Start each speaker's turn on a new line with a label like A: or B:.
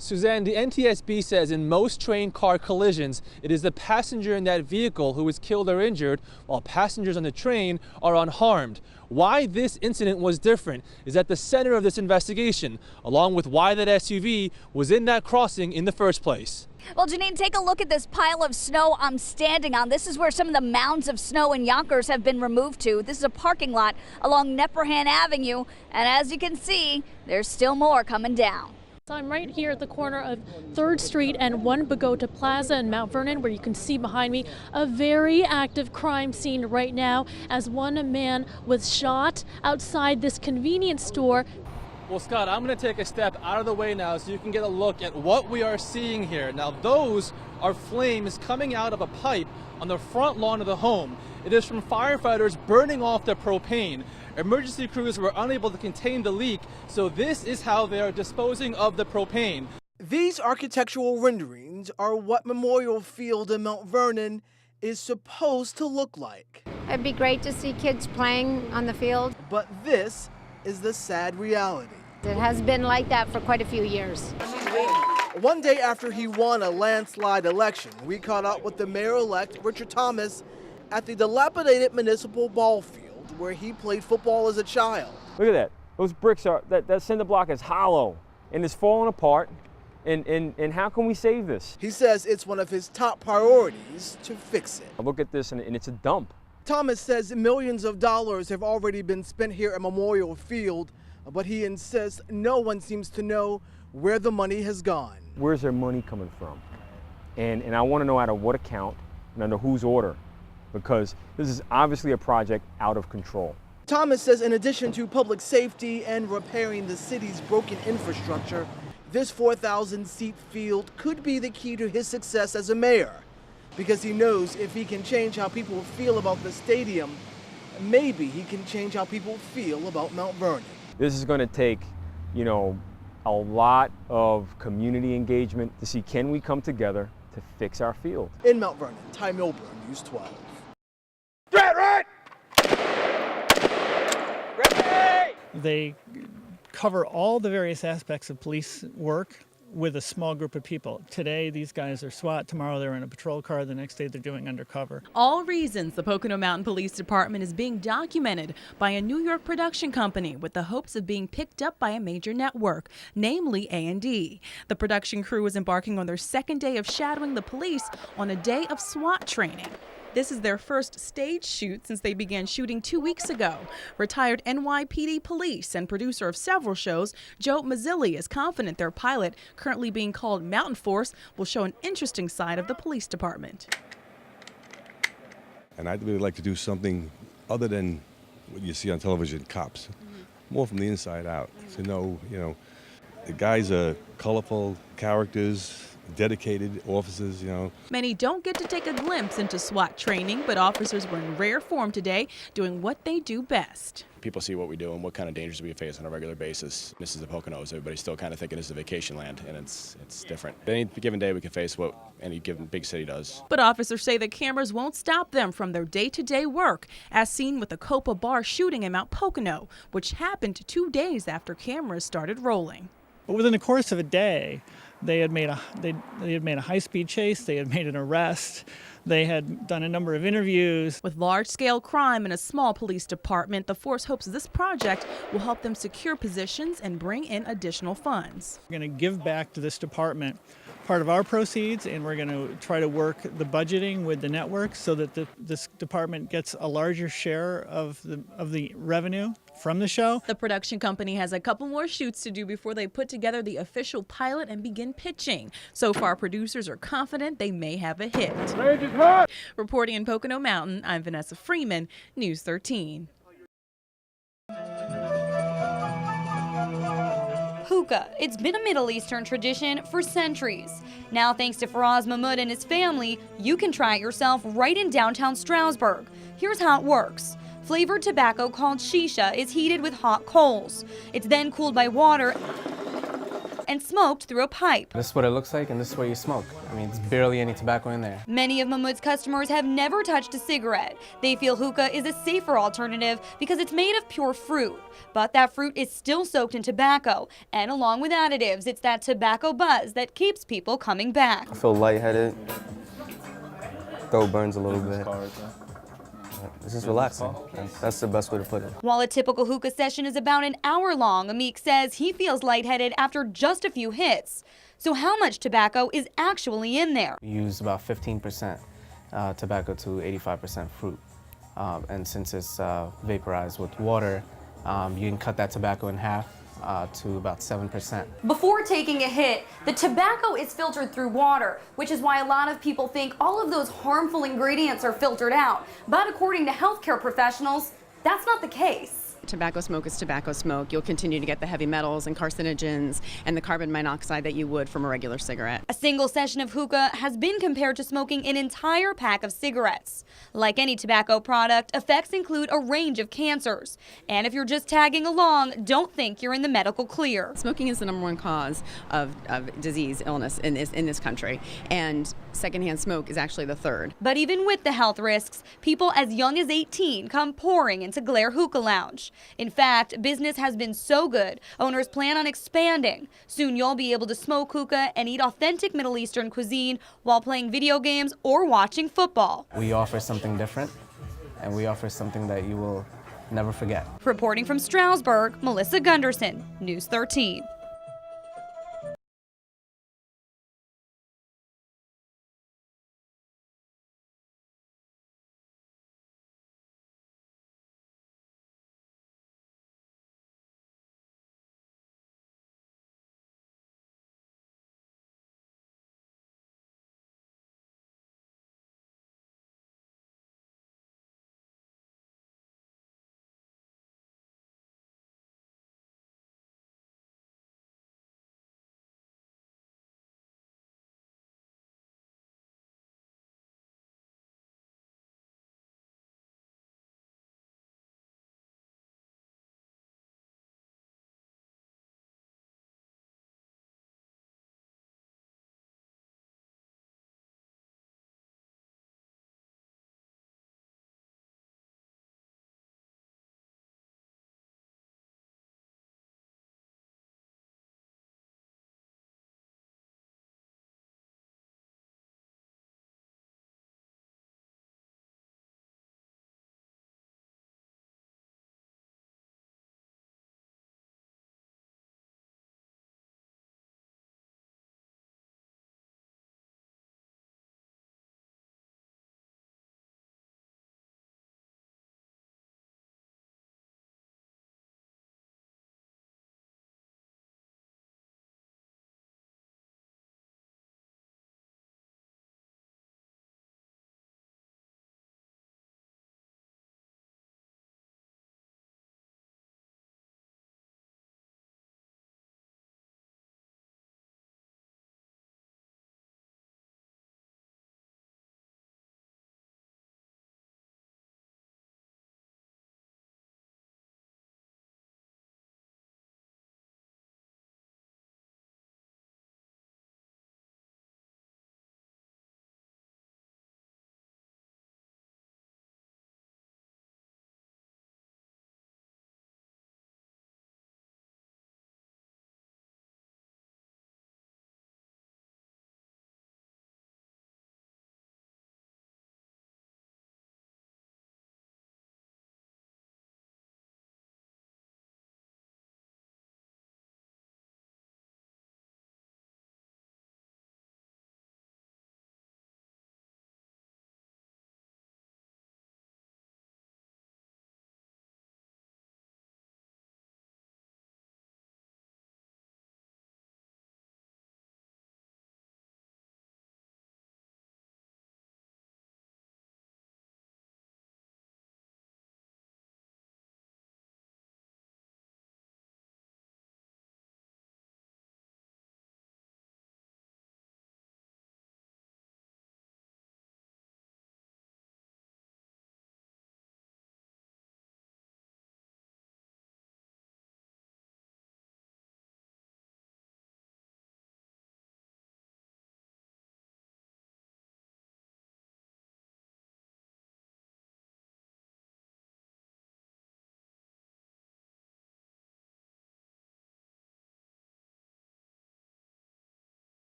A: Suzanne, the NTSB says in most train car collisions, it is the passenger in that vehicle who is killed or injured, while passengers on the train are unharmed. Why this incident was different is at the center of this investigation, along with why that SUV was in that crossing in the first place.
B: Well, Janine, take a look at this pile of snow I'm standing on. This is where some of the mounds of snow in Yonkers have been removed to. This is a parking lot along Neperhan Avenue, and as you can see, there's still more coming down.
C: I'm right here at the corner of 3rd Street and 1 Bogota Plaza in Mount Vernon, where you can see behind me a very active crime scene right now as one man was shot outside this convenience store.
A: Well, Scott, I'm going to take a step out of the way now so you can get a look at what we are seeing here. Now, those are flames coming out of a pipe on the front lawn of the home. It is from firefighters burning off the propane. Emergency crews were unable to contain the leak, so this is how they are disposing of the propane.
D: These architectural renderings are what Memorial Field in Mount Vernon is supposed to look like.
E: It'd be great to see kids playing on the field.
D: But this is the sad reality.
E: It has been like that for quite a few years.
D: One day after he won a landslide election, we caught up with the mayor-elect, Richard Thomas, at the dilapidated municipal ball field where he played football as a child.
F: Look at that. Those bricks are, that cinder block is hollow and it's falling apart. And how can we save this?
D: He says it's one of his top priorities to fix it.
F: I look at this and it's a dump.
D: Thomas says millions of dollars have already been spent here at Memorial Field, but he insists no one seems to know where the money has gone.
F: Where's their money coming from? And I want to know out of what account and under whose order, because this is obviously a project out of control.
D: Thomas says in addition to public safety and repairing the city's broken infrastructure, this 4,000-seat field could be the key to his success as a mayor, because he knows if he can change how people feel about the stadium, maybe he can change how people feel about Mount Vernon.
F: This is going to take, a lot of community engagement to see can we come together to fix our field.
D: In Mount Vernon, Ty Milburn, News 12.
G: They cover all the various aspects of police work with a small group of people. Today, these guys are SWAT. Tomorrow, they're in a patrol car. The next day, they're doing undercover.
H: All reasons the Pocono Mountain Police Department is being documented by a New York production company with the hopes of being picked up by a major network, namely A&E. The production crew is embarking on their second day of shadowing the police on a day of SWAT training. This is their first stage shoot since they began shooting 2 weeks ago. Retired NYPD police and producer of several shows, Joe Mazzilli, is confident their pilot, currently being called Mountain Force, will show an interesting side of the police department.
I: And I'd really like to do something other than what you see on television, cops. More from the inside out. To know, the guys are colorful characters, dedicated officers,
H: Many don't get to take a glimpse into SWAT training, but officers were in rare form today, doing what they do best.
J: People see what we do and what kind of dangers we face on a regular basis. This is the Poconos. Everybody's still kind of thinking this is a vacation land, and it's different. Any given day we can face what any given big city does.
H: But officers say the cameras won't stop them from their day-to-day work, as seen with the Copa Bar shooting in Mount Pocono, which happened 2 days after cameras started rolling.
G: But within the course of a day, they had made a high-speed chase. They had made an arrest. They had done a number of interviews.
H: With large-scale crime in a small police department, the force hopes this project will help them secure positions and bring in additional funds.
G: We're going to give back to this department part of our proceeds, and we're going to try to work the budgeting with the network so that this department gets a larger share of the revenue from the show.
H: The production company has a couple more shoots to do before they put together the official pilot and begin pitching. So far, producers are confident they may have a hit. Reporting in Pocono Mountain, I'm Vanessa Freeman, News 13.
K: Hookah. It's been a Middle Eastern tradition for centuries. Now, thanks to Faraz Mahmoud and his family, you can try it yourself right in downtown Stroudsburg. Here's how it works. Flavored tobacco called shisha is heated with hot coals. It's then cooled by water and smoked through a pipe.
L: This is what it looks like, and this is where you smoke. I mean, there's barely any tobacco in there.
K: Many of Mahmoud's customers have never touched a cigarette. They feel hookah is a safer alternative because it's made of pure fruit. But that fruit is still soaked in tobacco, and along with additives, it's that tobacco buzz that keeps people coming back.
M: I feel lightheaded. Throat burns a little bit. It's just relaxing. That's the best way to put it.
K: While a typical hookah session is about an hour long, Amik says he feels lightheaded after just a few hits. So how much tobacco is actually in there?
L: We use about 15% tobacco to 85% fruit. And since it's vaporized with water, you can cut that tobacco in half to about 7%.
K: Before taking a hit, the tobacco is filtered through water, which is why a lot of people think all of those harmful ingredients are filtered out. But according to healthcare professionals, that's not the case.
N: Tobacco smoke is tobacco smoke. You'll continue to get the heavy metals and carcinogens and the carbon monoxide that you would from a regular cigarette.
K: A single session of hookah has been compared to smoking an entire pack of cigarettes. Like any tobacco product, effects include a range of cancers. And if you're just tagging along, don't think you're in the medical clear.
N: Smoking is the #1 cause of disease, illness in this country, and secondhand smoke is actually the third.
K: But even with the health risks, people as young as 18 come pouring into Glare Hookah Lounge. In fact, business has been so good, owners plan on expanding. Soon you'll be able to smoke hookah and eat authentic Middle Eastern cuisine while playing video games or watching football.
L: We offer something different, and we offer something that you will never forget.
K: Reporting from Stroudsburg, Melissa Gunderson, News 13.